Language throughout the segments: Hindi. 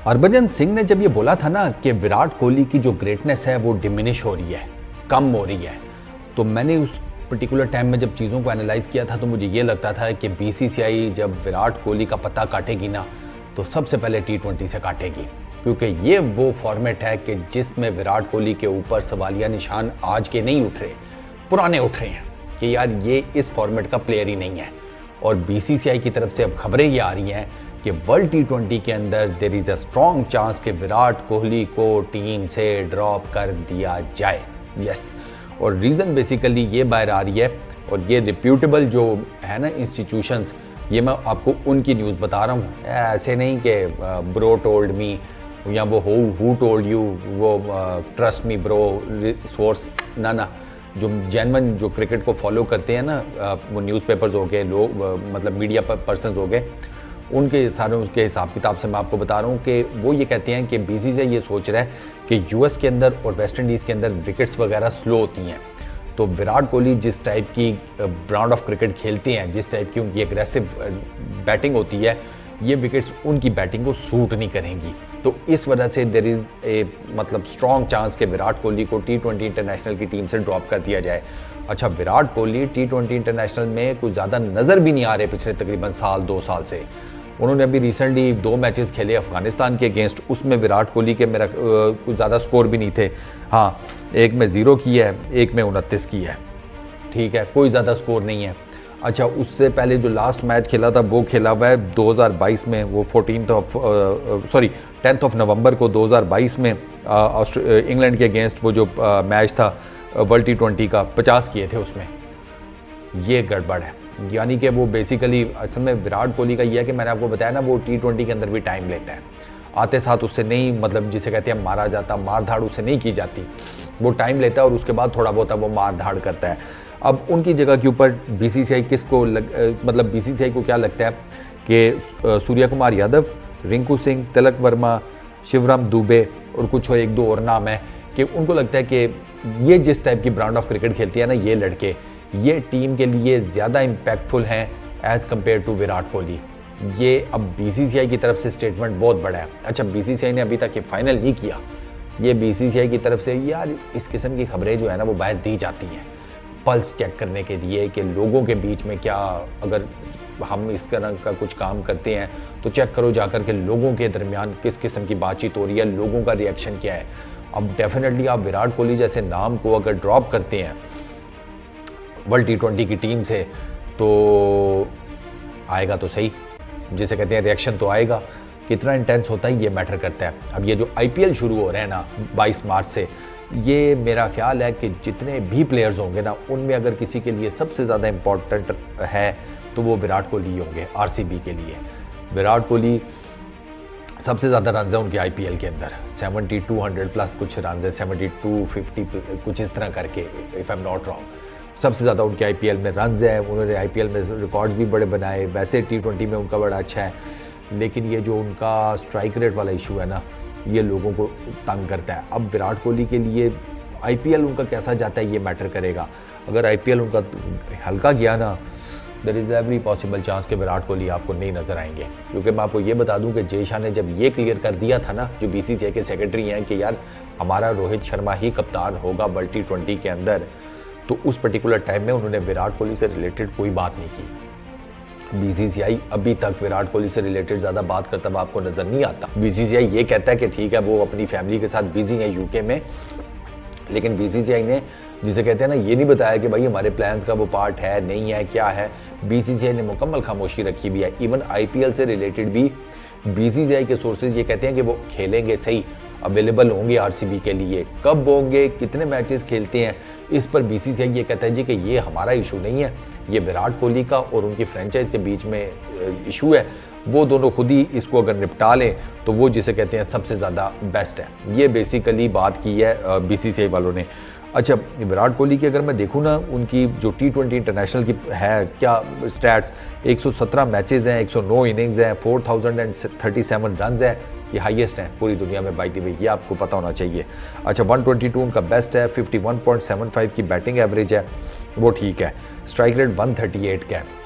हरभजन सिंह ने जब ये बोला था ना कि विराट कोहली की जो ग्रेटनेस है वो डिमिनिश हो रही है, कम हो रही है, तो मैंने उस पर्टिकुलर टाइम में जब चीज़ों को एनालाइज किया था तो मुझे ये लगता था कि बीसीसीआई जब विराट कोहली का पता काटेगी ना तो सबसे पहले T20 से काटेगी, क्योंकि ये वो फॉर्मेट है कि जिसमें विराट कोहली के ऊपर सवालिया निशान आज के नहीं उठ रहे, पुराने उठ रहे हैं कि यार ये इस फॉर्मेट का प्लेयर ही नहीं है। और बीसीसीआई की तरफ से अब खबरें ये आ रही हैं कि वर्ल्ड T20 के अंदर there is a strong chance कि विराट कोहली को टीम से ड्रॉप कर दिया जाए। यस, और रीज़न बेसिकली ये बाहर आ रही है, और ये रिप्यूटेबल जो है ना इंस्टीट्यूशंस, ये मैं आपको उनकी न्यूज़ बता रहा हूँ, ऐसे नहीं कि ब्रो टोल्ड मी या वो हु टोल्ड यू, वो ट्रस्ट मी ब्रो सोर्स, ना जो जेन्युइन जो क्रिकेट को फॉलो करते हैं ना, वो न्यूज़पेपर्स हो गए, लोग मतलब मीडिया पर्सनस हो गए, उनके सारे उसके हिसाब किताब से मैं आपको बता रहा हूँ कि वो ये कहते हैं कि बीसीसीआई ये सोच रहा है कि यूएस के अंदर और वेस्ट इंडीज़ के अंदर विकेट्स वगैरह स्लो होती हैं, तो विराट कोहली जिस टाइप की ब्रांड ऑफ क्रिकेट खेलते हैं, जिस टाइप की उनकी एग्रेसिव बैटिंग होती है, ये विकेट्स उनकी बैटिंग को सूट नहीं करेंगी। तो इस वजह से देयर इज़ ए मतलब स्ट्रॉन्ग चांस कि विराट कोहली को T20 इंटरनेशनल की टीम से ड्रॉप कर दिया जाए। अच्छा, विराट कोहली T20 इंटरनेशनल में कुछ ज़्यादा नज़र भी नहीं आ रहे पिछले तकरीबन साल 2 साल से। उन्होंने अभी रिसेंटली 2 मैचेस खेले अफगानिस्तान के अगेंस्ट, उसमें विराट कोहली के मेरा कुछ ज़्यादा स्कोर भी नहीं थे। हाँ, एक में 0 की है, एक में 29 की है, ठीक है, कोई ज़्यादा स्कोर नहीं है। अच्छा, उससे पहले जो लास्ट मैच खेला था वो खेला हुआ है 2022 में, वो 10th ऑफ नवंबर को 2022 में इंग्लैंड के अगेंस्ट वो जो मैच था वर्ल्ड T20 का, 50 किए थे उसमें। ये गड़बड़ है, यानी कि वो बेसिकली असल में विराट कोहली का ये है कि मैंने आपको बताया ना, वो T20 के अंदर भी टाइम लेता है, आते साथ उससे नहीं, मतलब जिसे कहते हैं मारा जाता, मार धाड़ उससे नहीं की जाती, वो टाइम लेता है और उसके बाद थोड़ा बहुत वो मार धाड़ करता है। अब उनकी जगह के ऊपर बीसीसीआई किसको मतलब बीसीसीआई को क्या लगता है कि सूर्या कुमार यादव, रिंकू सिंह, तिलक वर्मा, शिवराम दुबे और कुछ 1-2 और नाम है कि उनको लगता है कि ये जिस टाइप की ब्रांड ऑफ क्रिकेट खेलती है ना ये लड़के, ये टीम के लिए ज़्यादा इम्पैक्टफुल हैं as compare to Virat Kohli. ये अब बीसीसीआई की तरफ से स्टेटमेंट बहुत बड़ा है। अच्छा, बीसीसीआई ने अभी तक ये फाइनल नहीं किया, ये बीसीसीआई की तरफ से यार इस किस्म की खबरें जो है ना वो बाहर दी जाती हैं पल्स चेक करने के लिए कि लोगों के बीच में क्या, अगर हम इस तरह का कुछ काम करते हैं तो चेक करो जाकर के लोगों के दरमियान किस किस्म की बातचीत हो रही है, लोगों का रिएक्शन क्या है। अब डेफिनेटली आप विराट कोहली जैसे नाम को अगर ड्रॉप करते हैं वर्ल्ड T20 की टीम से तो आएगा तो सही, जिसे कहते हैं रिएक्शन तो आएगा, कितना इंटेंस होता है ये मैटर करता है। अब ये जो IPL शुरू हो रहे हैं ना 22 मार्च से, ये मेरा ख्याल है कि जितने भी प्लेयर्स होंगे ना उनमें अगर किसी के लिए सबसे ज़्यादा इम्पोर्टेंट है तो वो विराट कोहली होंगे। RCB के लिए विराट कोहली सबसे ज़्यादा रन है उनके IPL के अंदर, 7200 प्लस कुछ रन है, 7250 कुछ इस तरह करके, if I am not wrong, सबसे ज़्यादा उनके IPL में रन है। उन्होंने IPL में रिकॉर्ड्स भी बड़े बनाए, वैसे T20 में उनका बड़ा अच्छा है, लेकिन ये जो उनका स्ट्राइक रेट वाला इशू है ना ये लोगों को तंग करता है। अब विराट कोहली के लिए IPL उनका कैसा जाता है ये मैटर करेगा। अगर IPL उनका हल्का गया ना, there is every possible chance कि विराट कोहली आपको नहीं नज़र आएंगे। क्योंकि मैं आपको ये बता दूं कि जय शाह ने जब ये क्लियर कर दिया था ना, जो BCCI के सेक्रेटरी हैं, कि यार हमारा रोहित शर्मा ही कप्तान होगा वर्ल्ड T20 के अंदर, तो उस पर्टिकुलर टाइम में उन्होंने विराट कोहली से रिलेटेड कोई बात नहीं की। BCCI अभी तक विराट कोहली से रिलेटेड ज़्यादा बात करता हुआ आपको नज़र नहीं आता। BCCI ये कहता है कि ठीक है वो अपनी फैमिली के साथ बिजी है UK में, लेकिन BCCI ने जिसे कहते हैं ना ये नहीं बताया कि भाई हमारे प्लान्स का वो पार्ट है नहीं है क्या है। BCCI ने मुकम्मल खामोशी रखी हुई है। इवन IPL से रिलेटेड भी BCCI के सोर्सेज ये कहते हैं कि वो खेलेंगे सही, अवेलेबल होंगे RCB के लिए, कब होंगे, कितने मैचेस खेलते हैं, इस पर BCCI ये कहता है जी कि ये हमारा इशू नहीं है, ये विराट कोहली का और उनकी फ्रेंचाइज के बीच में इशू है। वो दोनों खुद ही इसको अगर निपटा लें तो वो जिसे कहते हैं सबसे ज़्यादा बेस्ट है। ये बेसिकली बात की है BCCI वालों ने। अच्छा, विराट कोहली की अगर मैं देखूँ ना, उनकी जो T20 इंटरनेशनल की है क्या स्टैट्स, 117 मैचेस हैं, 109 इनिंग्स हैं, 4037 रन है, ये हाईएस्ट हैं पूरी दुनिया में, बाय द वे ये आपको पता होना चाहिए। अच्छा, 122 उनका बेस्ट है, 51.75 की बैटिंग एवरेज है, वो ठीक है। स्ट्राइक रेट 138 का है।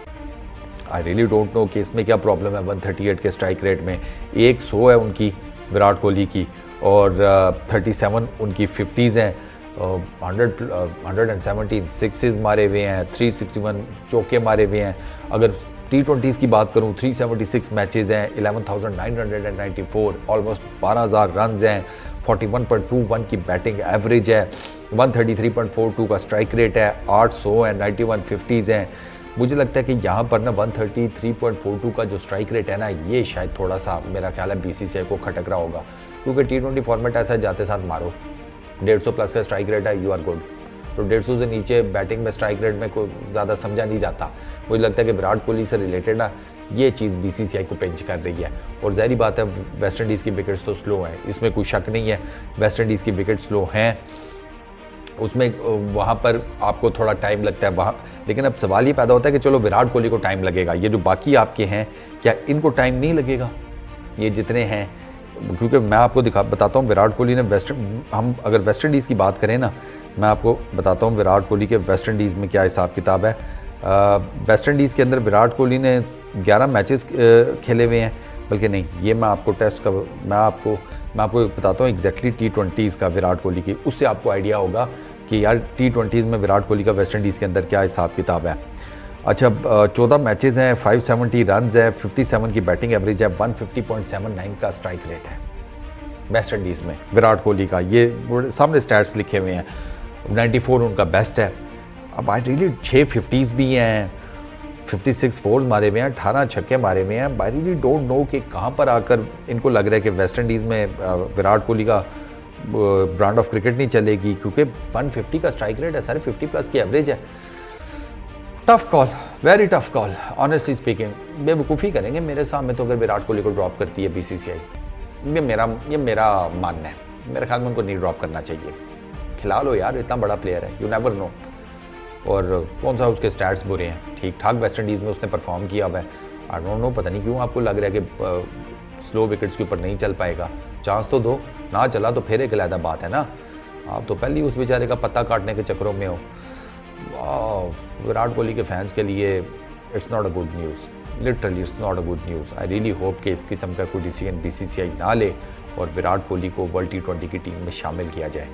आई रियली डोंट नो कि इसमें क्या प्रॉब्लम है 138 के स्ट्राइक रेट में। 100 है उनकी विराट कोहली की, और 37 उनकी 50s हैं, 170 सिक्सेस मारे हुए हैं, 361 चौके मारे हुए हैं। अगर T20s की बात करूं, 376 मैचेस हैं, 11,994, ऑलमोस्ट 12,000 रन हैं, 41.21 की बैटिंग एवरेज है, 133.42 का स्ट्राइक रेट है, 800 है, 91 50s हैं। मुझे लगता है कि यहाँ पर ना 133.42 का जो स्ट्राइक रेट है ना, ये शायद थोड़ा सा मेरा ख्याल है BCCI को खटक रहा होगा, क्योंकि T20 फॉर्मेट ऐसा जाते साथ मारो 150 प्लस का स्ट्राइक रेट है, यू आर गुड। तो 150 से नीचे बैटिंग में स्ट्राइक रेट में कोई ज़्यादा समझा नहीं जाता। मुझे लगता है कि विराट कोहली से रिलेटेड ना ये चीज़ BCCI को पिंच कर रही है। और ज़ाहिर बात है वेस्ट इंडीज़ की विकेट्स तो स्लो हैं, इसमें कोई शक नहीं है, वेस्ट इंडीज़ की विकेट स्लो हैं, उसमें वहाँ पर आपको थोड़ा टाइम लगता है वहाँ। लेकिन अब सवाल ये पैदा होता है कि चलो विराट कोहली को टाइम लगेगा, ये जो बाकी आपके हैं क्या इनको टाइम नहीं लगेगा, ये जितने हैं? क्योंकि मैं आपको बताता हूँ विराट कोहली ने हम अगर वेस्ट इंडीज़ की बात करें ना, मैं आपको बताता हूँ विराट कोहली के वेस्ट इंडीज़ में क्या हिसाब किताब है। वेस्ट इंडीज़ के अंदर विराट कोहली ने 11 मैचेस खेले हुए हैं, बल्कि नहीं, ये मैं आपको मैं आपको बताता हूँ एग्जैक्टली T20s का विराट कोहली की, उससे आपको आइडिया होगा कि यार T20s में विराट कोहली का वेस्ट इंडीज़ के अंदर क्या हिसाब किताब है। अच्छा, 14 मैचेस हैं, 570 रन है, 57 की बैटिंग एवरेज है, 150.79 का स्ट्राइक रेट है वेस्ट इंडीज़ में विराट कोहली का। ये सामने स्टैट्स लिखे हुए हैं, 94 उनका बेस्ट है। अब आई रियली 6 50s भी हैं, 56 फोर्स मारे हुए हैं, 18 छक्के मारे हुए हैं। आई रियली डोंट नो कि कहाँ पर आकर इनको लग रहा है कि वेस्ट इंडीज़ में विराट कोहली का ब्रांड ऑफ क्रिकेट नहीं चलेगी, क्योंकि 150 का स्ट्राइक रेट है, सारे 50 प्लस की एवरेज है। Tough call, very tough call, honestly speaking. बेवकूफ़ी करेंगे मेरे सामने तो अगर विराट कोहली को ड्रॉप करती है BCCI। ये मेरा मानना है, मेरे ख्याल में उनको नहीं ड्रॉप करना चाहिए। खिला लो यार, इतना बड़ा प्लेयर है, यू नेवर नो। और कौन सा उसके स्टैट्स बुरे हैं, ठीक ठाक वेस्ट इंडीज़ में उसने परफॉर्म किया हुआ है। आई डोंट नो, पता नहीं क्यों आपको लग रहा है कि स्लो विकेट्स के ऊपर नहीं चल पाएगा। चांस तो दो, ना चला तो फिर एक अलग बात है ना। आप तो पहले ही उस बेचारे का पत्ता काटने के चक्करों में हो। विराट कोहली के फैंस के लिए it's not a good news, literally it's not a good news. I really hope कि इस किस्म का कोई डिसीजन BCCI ना ले और विराट कोहली को वर्ल्ड T20 की टीम में शामिल किया जाए,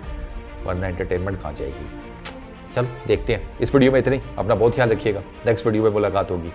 वरना एंटरटेनमेंट कहाँ जाएगी। चलो देखते हैं। इस वीडियो में इतनी, अपना बहुत ख्याल रखिएगा, नेक्स्ट वीडियो में मुलाकात होगी।